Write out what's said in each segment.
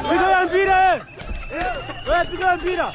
Piga mpira. Wewe piga mpira.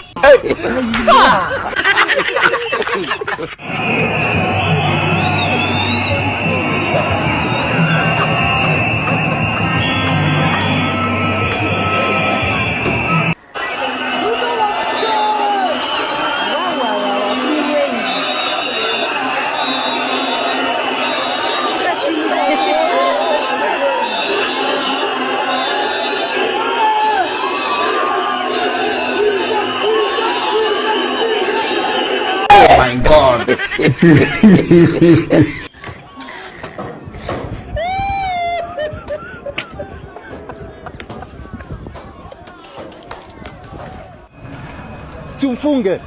My God. Simfunge.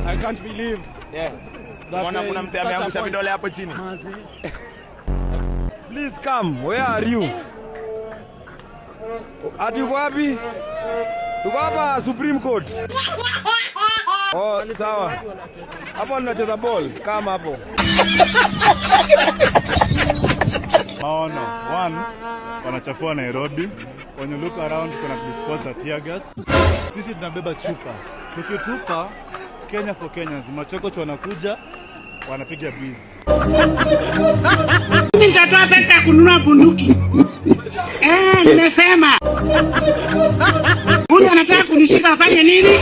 I can't believe. Yeah. Mwana kuna msee ameangusha vidole hapo chini. Please come. Where are you? Ati wapi? Tuko hapa Supreme Court. Oh, sawa. Hapo tunacheza ball. Kama hapo. Maono. One, wanachafua Nairobi. When you look around, kuna disposal tear gas. Sisi tunabeba chupa. Tukitupa Kenya for Kenyans. Machokocho wanakuja, wanapiga biz. Mimi nitatoa pesa ya kununua bunduki. Nimesema. Huyu anataka kunishika afanye nini?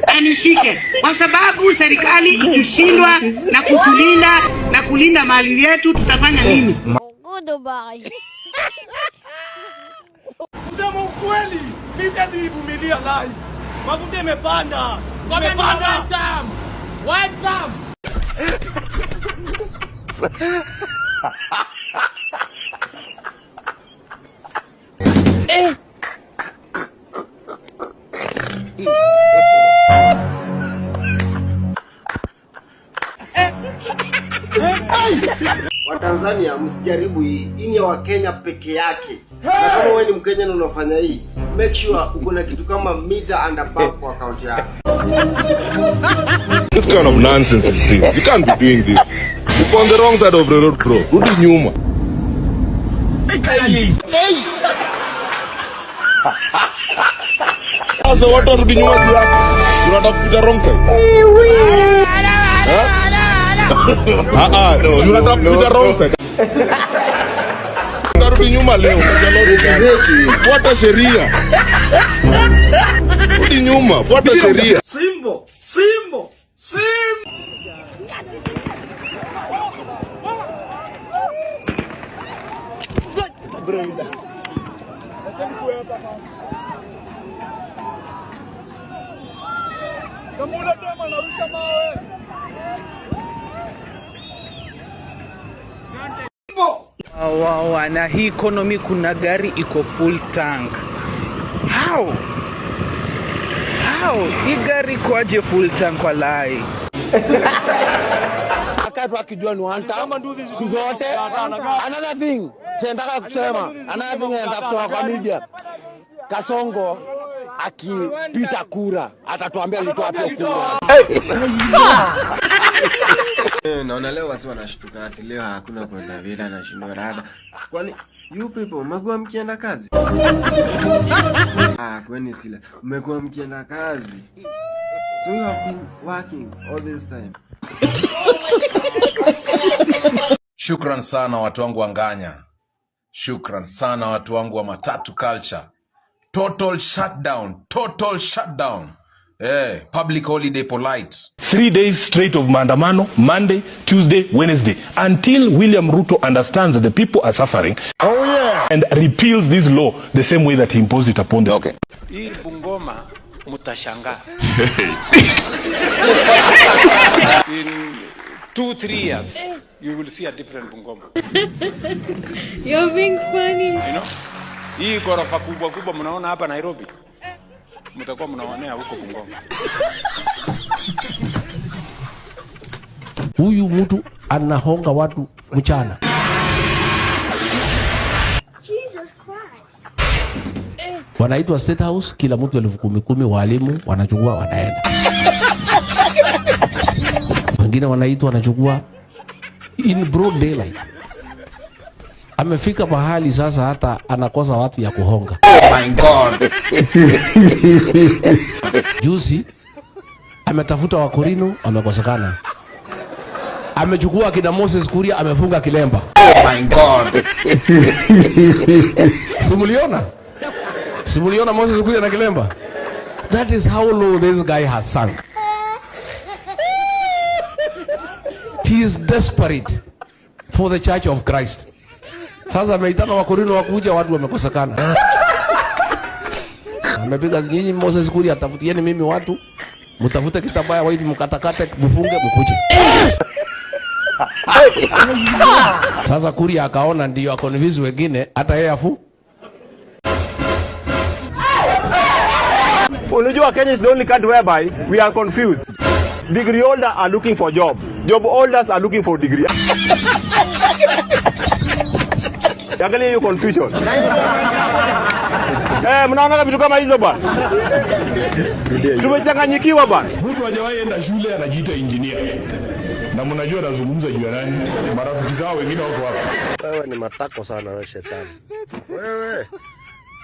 Anishike. Kwa sababu serikali ikishindwa na kutulinda na kulinda mali yetu tutafanya nini? Goodbye. Sema ukweli, mimi siwezi vumilia live. Mafuta imepanda. Imepanda. One time. Watanzania msijaribu hii. Hii ni ya Wakenya peke yake. Na kama wewe ni Mkenya na unafanya hii, make sure uko na kitu kama meter and above kwa account yako. What kind of nonsense is this? You can't be doing this. You're on the wrong side of the road, bro. Rudi nyuma. Sasa watu rudi nyuma juu yako. Unataka kupita wrong side. No, unataka kupita wrong side. Rudi nyuma leo. Fuata sheria. Rudi nyuma, fuata sheria. Simbo. Kamula dema narusha mawe. Wow, na hii economy kuna gari iko full tank. How? Hii gari kwaje full tank walai? Akatu akijua ni one time. Siku zote. Another thing, nataka kusema, another thing nataka kusema kwa media. Kasongo akipita kura atatuambia alitoa hapo kura. Naona leo watu wanashtuka ati leo hakuna kwenda vile na shindo rada. Kwani you people mmekuwa mkienda kazi? Kwani sila mmekuwa mkienda kazi? So you have been working all this time. Shukran sana watu wangu wa Nganya. Shukran sana watu wangu wa Matatu Culture. Total shutdown. Public holiday polite. 3 days straight of maandamano, Monday, Tuesday, Wednesday, until William Ruto understands that the people are suffering. Oh yeah. And repeals this law the same way that he imposed it upon them. Okay. Hii Bungoma mutashanga. In 2-3 years you will see a different Bungoma. You're being funny. You know? Hii ghorofa kubwa mnaona hapa Nairobi. Mtakuwa mnaonea huko Bungoma. Huyu mtu anahonga watu mchana. Jesus Christ. wanaitwa State House, kila mtu 10,000, walimu wanachukua wanaenda. Wengine wanaitwa wanachukua in broad daylight. Amefika mahali sasa hata anakosa watu ya kuhonga. Oh my God. Juzi ametafuta Wakorino, amekosekana. Amechukua kina Moses Kuria, amefunga kilemba. Oh my God. Simuliona Moses Kuria na kilemba. That is how low this guy has sunk. He is desperate for the Church of Christ. Sasa ameitana Wakorino wakuja, watu wamekosekana. Amepiga nyinyi Moses Kuria, tafutieni mimi watu, mtafute kitabaya wa hivi mkatakate, mfunge, mkuje. Sasa Kuria akaona ndio akonvince wengine hata yeye afu. Unajua Kenya is the only country whereby we are confused. Degree holders are looking for job. Job holders are looking for degree. Angalia hiyo confusion. Mnaona vitu kama hizo bwana? Tumechanganyikiwa bwana. Mtu hajawahi enda shule anajiita engineer. Na mnajua nazungumza juu ya nani? Marafiki zao wengine wako hapa. Wewe ni matako sana wewe shetani. Wewe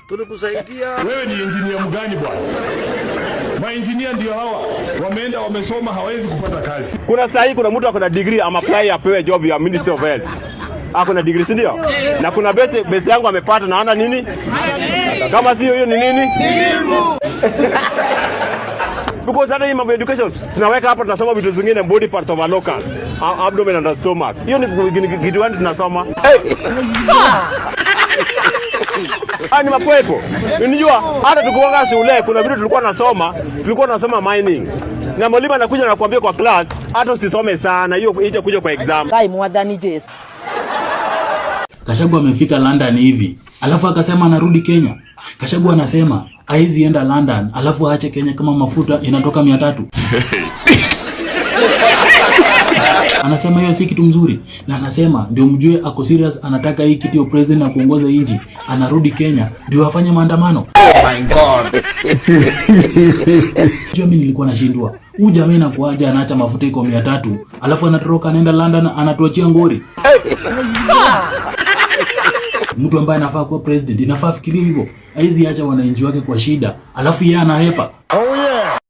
tulikusaidia. Wewe ni engineer mgani bwana? Maengineer ndio hawa. Wameenda wamesoma, hawezi kupata kazi. Kuna sahi kuna mtu akona degree ama apply apewe job ya Ministry of Health. Akona degree si ndio? Na kuna base yangu amepata naona nini? Kama sio hiyo ni nini? Because hata hii mambo ya education tunaweka hapa, tunasoma vitu zingine, body parts of our locus, abdomen and stomach. Hiyo ni kitu gani tunasoma? Ni mapepo. Unajua hata tukiwanga shule kuna vitu tulikuwa tunasoma mining. Na mwalimu anakuja na kuambia kwa class hata usisome sana, hiyo itakuja kwa exam. Kai mwadhani Jesu. Gachagua amefika London hivi, alafu akasema anarudi Kenya. Gachagua anasema haizi enda London, alafu aache Kenya kama mafuta inatoka 300. Anasema hiyo si kitu mzuri, na anasema ndio mjue ako serious, anataka hii kiti ya president na kuongoza nchi, anarudi Kenya ndio afanye maandamano. Oh my God. Mimi nilikuwa nashindwa. Huyu jamaa na kuaja anaacha mafuta iko 300, alafu anatoroka anaenda London anatuachia ngori. Mtu ambaye anafaa kuwa president inafaa fikiria hivyo. Haizi acha wananchi wake kwa shida, alafu yeye anahepa.